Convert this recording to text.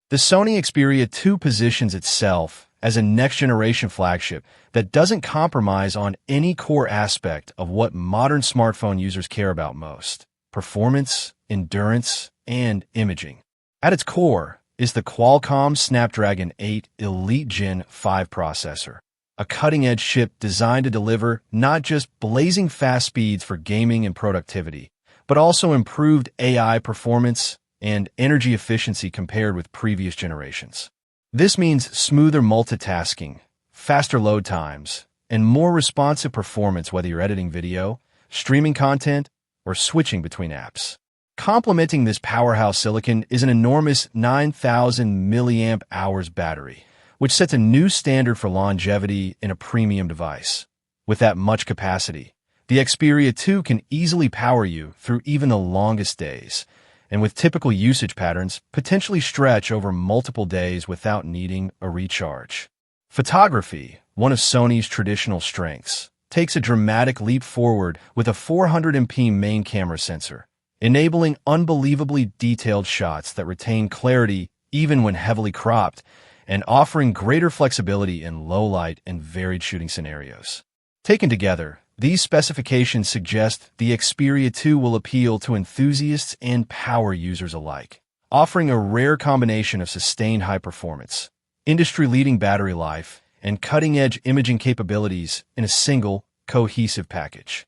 The Sony Xperia 2 positions itself as a next-generation flagship that doesn't compromise on any core aspect of what modern smartphone users care about most: performance, endurance, and imaging. At its core is the Qualcomm Snapdragon 8 Elite Gen 5 processor, a cutting-edge chip designed to deliver not just blazing fast speeds for gaming and productivity, but also improved AI performance and energy efficiency compared with previous generations. This means smoother multitasking, faster load times, and more responsive performance whether you're editing video, streaming content, or switching between apps. Complementing this powerhouse silicon is an enormous 9,000 milliamp hours battery, which sets a new standard for longevity in a premium device. With that much capacity, the Xperia 2 can easily power you through even the longest days, and with typical usage patterns, potentially stretch over multiple days without needing a recharge. Photography, one of Sony's traditional strengths, takes a dramatic leap forward with a 400MP main camera sensor, enabling unbelievably detailed shots that retain clarity even when heavily cropped, and offering greater flexibility in low-light and varied shooting scenarios. Taken together, these specifications suggest the Xperia 2 will appeal to enthusiasts and power users alike, offering a rare combination of sustained high performance, industry-leading battery life, and cutting-edge imaging capabilities in a single, cohesive package.